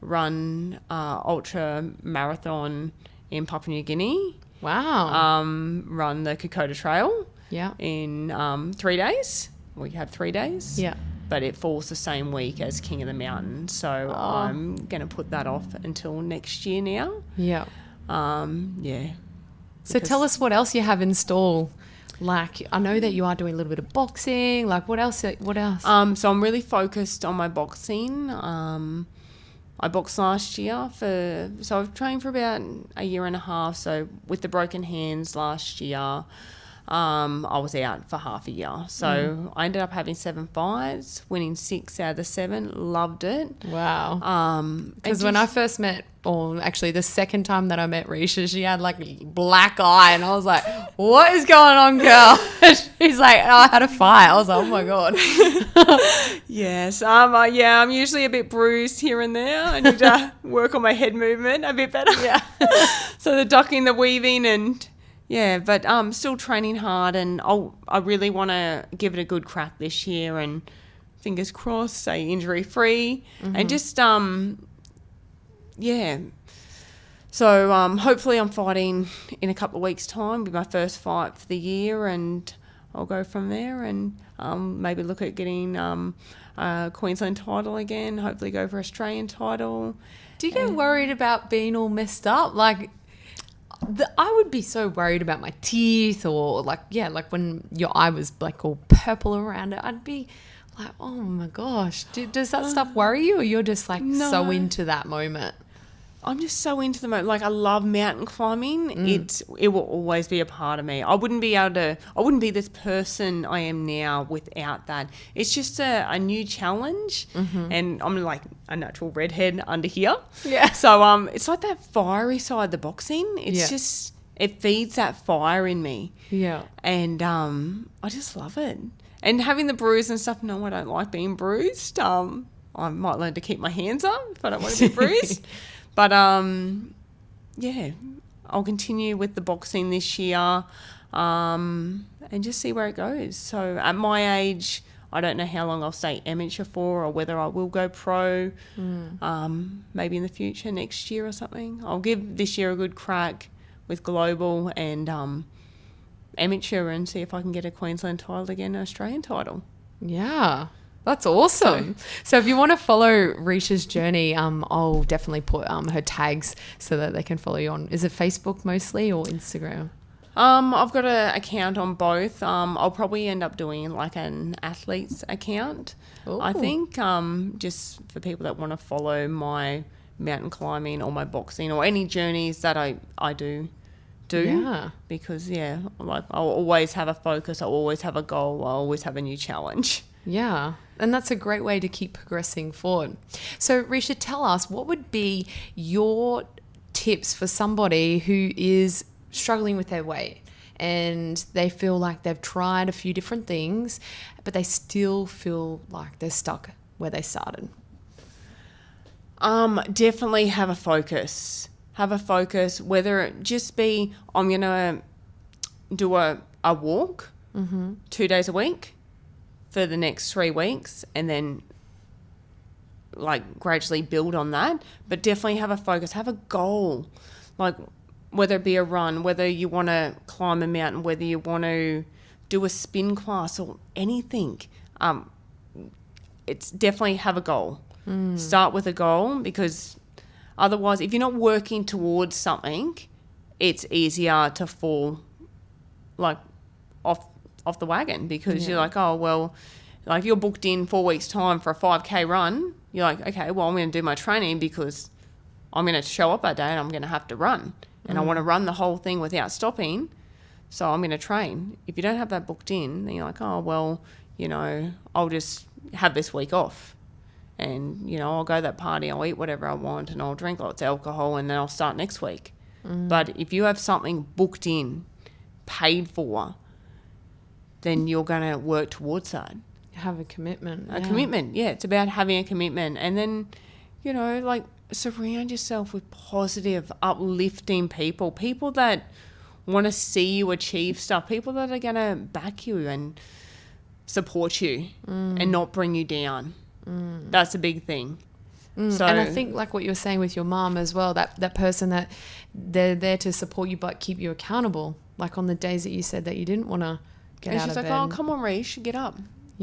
run ultra marathon in Papua New Guinea. Wow. Run the Kokoda Trail in in 3 days. We have 3 days. Yeah. but it falls the same week as King of the Mountain. So I'm going to put that off until next year now. Yeah. Yeah. So tell us what else you have in store. Like, I know that you are doing a little bit of boxing. Like, what else? So I'm really focused on my boxing. I boxed last year so I've trained for about a year and a half. So with the broken hands last year, I was out for half a year. So I ended up having 7 fights, winning 6 out of the 7. Loved it. Wow. Because when I first met, or actually the second time that I met Reesha, she had like a black eye, and I was like, what is going on, girl? She's like, I had a fight. I was like, oh my God. Yes. I'm usually a bit bruised here and there. I need to work on my head movement a bit better. Yeah. So the ducking, the weaving, and yeah, but still training hard, and I really want to give it a good crack this year, and fingers crossed, stay injury free, and just yeah. So hopefully I'm fighting in a couple of weeks' time, be my first fight for the year, and I'll go from there, and maybe look at getting a Queensland title again, hopefully go for Australian title. Do you get worried about being all messed up? Like, I would be so worried about my teeth, or like when your eye was like all purple around it, I'd be like, oh my gosh. Does that stuff worry you, or you're just like so into that moment? I'm just so into the moment. Like, I love mountain climbing. It will always be a part of me. I wouldn't be this person I am now without that. It's just a new challenge, and I'm like a natural redhead under here. Yeah. So it's like that fiery side of the boxing. It's just, it feeds that fire in me. Yeah. And I just love it. And having the bruise and stuff, no, I don't like being bruised. I might learn to keep my hands up if I don't want to be bruised. But, yeah, I'll continue with the boxing this year and just see where it goes. So at my age, I don't know how long I'll stay amateur for, or whether I will go pro, maybe in the future, next year or something. I'll give this year a good crack with global and amateur, and see if I can get a Queensland title again, an Australian title. Yeah. That's awesome. So if you want to follow Reesha's journey, I'll definitely put her tags so that they can follow you on. Is it Facebook mostly, or Instagram? I've got an account on both. I'll probably end up doing like an athlete's account, I think, just for people that want to follow my mountain climbing or my boxing or any journeys that I do. Yeah. Because, like, I'll always have a focus. I'll always have a goal. I'll always have a new challenge. Yeah, and that's a great way to keep progressing forward. So, Reesha, tell us, what would be your tips for somebody who is struggling with their weight and they feel like they've tried a few different things, but they still feel like they're stuck where they started? Definitely have a focus. Have a focus, whether it just be, I'm going to do a walk 2 days a week for the next 3 weeks, and then like gradually build on that. But definitely have a focus, have a goal, like whether it be a run, whether you want to climb a mountain, whether you want to do a spin class or anything. It's definitely have a goal. Start with a goal, because otherwise, if you're not working towards something, it's easier to fall like off the wagon, because you're like, oh, well, like if you're booked in 4 weeks' time for a 5K run, you're like, okay, well, I'm going to do my training because I'm going to show up that day and I'm going to have to run. And I want to run the whole thing without stopping, so I'm going to train. If you don't have that booked in, then you're like, oh, well, I'll just have this week off. And, I'll go to that party, I'll eat whatever I want, and I'll drink lots of alcohol, and then I'll start next week. But if you have something booked in, paid for, then you're going to work towards that. Have a commitment. A commitment, yeah. It's about having a commitment. And then, like, surround yourself with positive, uplifting people that want to see you achieve stuff, people that are going to back you and support you and not bring you down. That's a big thing. So, and I think, like what you were saying with your mum as well, that person that they're there to support you but keep you accountable. Like on the days that you said that you didn't want to get out of bed. And she's like, oh, come on, Reesh, get up.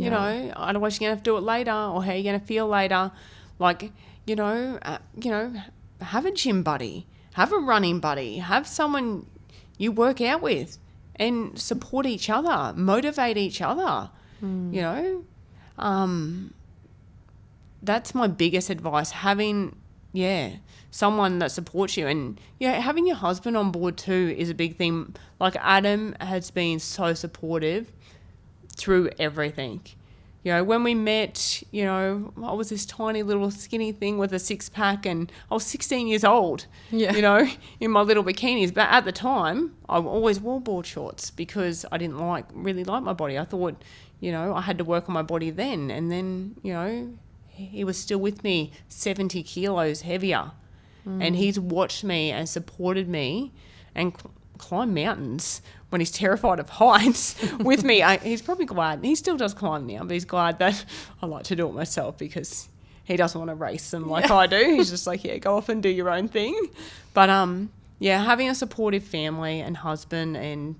You know, otherwise you're going to have to do it later, or how you're going to feel later. Like, have a gym buddy, have a running buddy, have someone you work out with and support each other, motivate each other, that's my biggest advice, having, someone that supports you. And, having your husband on board too is a big thing. Like Adam has been so supportive through everything. When we met, I was this tiny little skinny thing with a 6-pack, and I was 16 years old, in my little bikinis. But at the time, I always wore board shorts because I didn't really like my body. I thought, I had to work on my body then. And then, he was still with me 70 kilos heavier. And he's watched me and supported me and climb mountains when he's terrified of heights with me. He's probably glad. He still does climb now, but he's glad that I like to do it myself because he doesn't want to race them like I do. He's just like, go off and do your own thing. But, having a supportive family and husband, and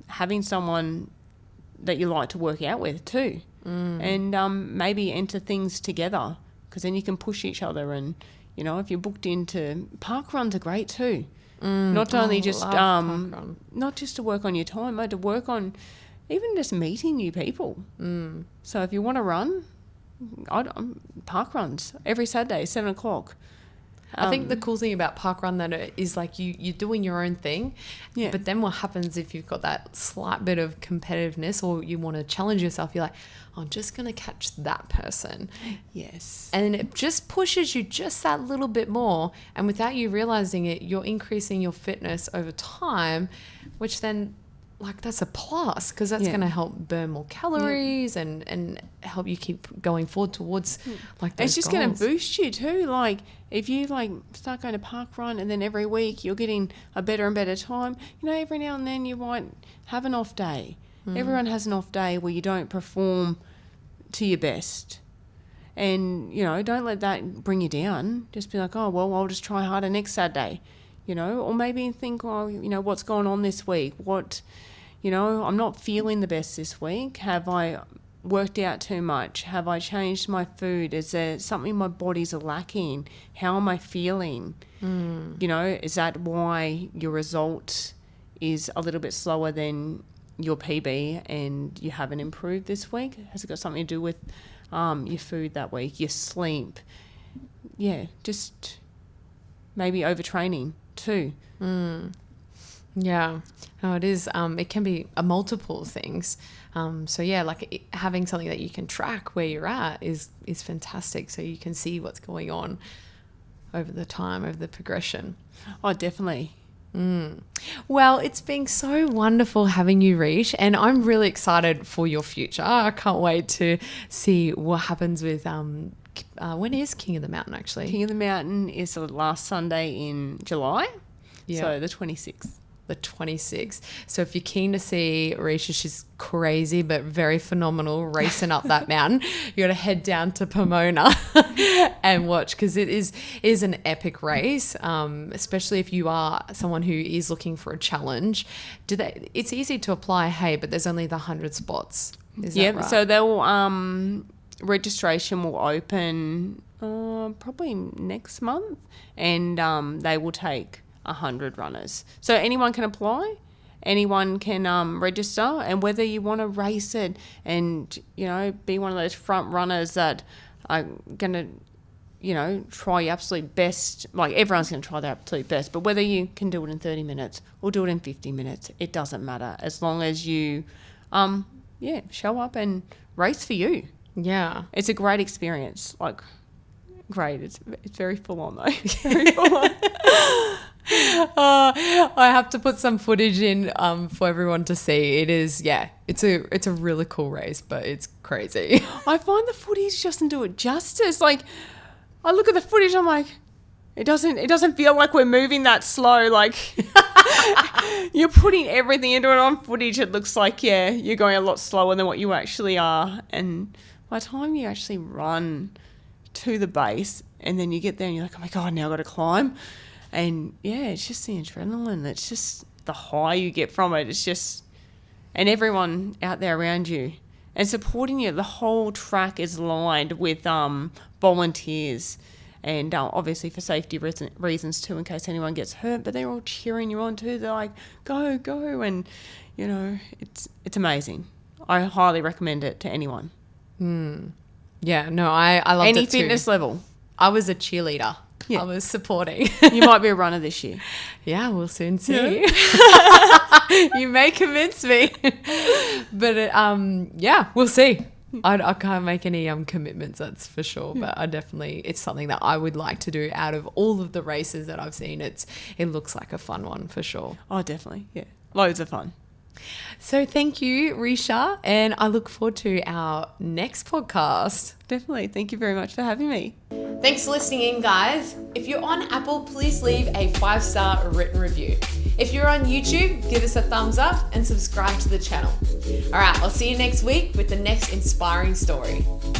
having someone that you like to work out with too. And maybe enter things together, because then you can push each other. And, if you're booked into park runs are great too. Not only just not just to work on your time, but to work on even just meeting new people. So if you want to run, park runs every Saturday, 7:00. I think the cool thing about parkrun that is like you're doing your own thing, but then what happens if you've got that slight bit of competitiveness, or you want to challenge yourself, you're like, I'm just going to catch that person. Yes. And it just pushes you just that little bit more, and without you realizing it, you're increasing your fitness over time, which then, like, that's a plus, because that's going to help burn more calories and help you keep going forward towards like those It's just going to boost you too. Like, if you start going to park run, and then every week you're getting a better and better time, every now and then you might have an off day. Everyone has an off day where you don't perform to your best. And, don't let that bring you down. Just be like, oh, well, I'll just try harder next Saturday, or maybe think, oh, what's going on this week? I'm not feeling the best this week. Have I worked out too much? Have I changed my food? Is there something my body's lacking? How am I feeling? Is that why your result is a little bit slower than your PB and you haven't improved this week? Has it got something to do with your food that week, your sleep? Just maybe overtraining too. Yeah, no, it is. It can be multiple things. Having something that you can track where you're at is fantastic. So you can see what's going on over the progression. Oh, definitely. Well, it's been so wonderful having you, Reesh, and I'm really excited for your future. I can't wait to see what happens with when is King of the Mountain actually? King of the Mountain is the last Sunday in July. So the 26th. The 26th. So if you're keen to see Reesha, she's crazy but very phenomenal racing up that mountain, you got to head down to Pomona and watch, because it is an epic race, especially if you are someone who is looking for a challenge. It's easy to apply, but there's only the 100 spots. Is that right? So they'll registration will open probably next month, and they will take 100 runners. So anyone can apply, anyone can register, and whether you want to race it and, be one of those front runners that are going to, try your absolute best, like everyone's going to try their absolute best, but whether you can do it in 30 minutes or do it in 50 minutes, it doesn't matter, as long as you, show up and race for you. Yeah. It's a great experience. Great. It's very full on though. Very full on. I have to put some footage in for everyone to see. It is, it's a really cool race, but it's crazy. I find the footage doesn't do it justice. I look at the footage, I'm like, it doesn't feel like we're moving that slow. You're putting everything into it on footage. It looks like, you're going a lot slower than what you actually are. And by the time you actually run to the base and then you get there and you're like, oh my God, now I've got to climb. And it's just the adrenaline. It's just the high you get from it. It's just, and everyone out there around you and supporting you. The whole track is lined with volunteers, and obviously for safety reasons too, in case anyone gets hurt. But they're all cheering you on too. They're like, "Go, go!" And you know, it's amazing. I highly recommend it to anyone. Yeah, no, I loved Any it too. fitness level. I was a cheerleader. Yeah. I was supporting. You might be a runner this year. Yeah, we'll soon see. You may convince me. But yeah, we'll see. I can't make any commitments, that's for sure. But it's something that I would like to do out of all of the races that I've seen. It looks like a fun one for sure. Oh, definitely. Yeah. Loads of fun. So thank you, Reesha, and I look forward to our next podcast. Definitely. Thank you very much for having me. Thanks for listening in, guys. If you're on Apple, please leave a 5-star written review. If you're on YouTube, give us a thumbs up and subscribe to the channel. All right, I'll see you next week with the next inspiring story.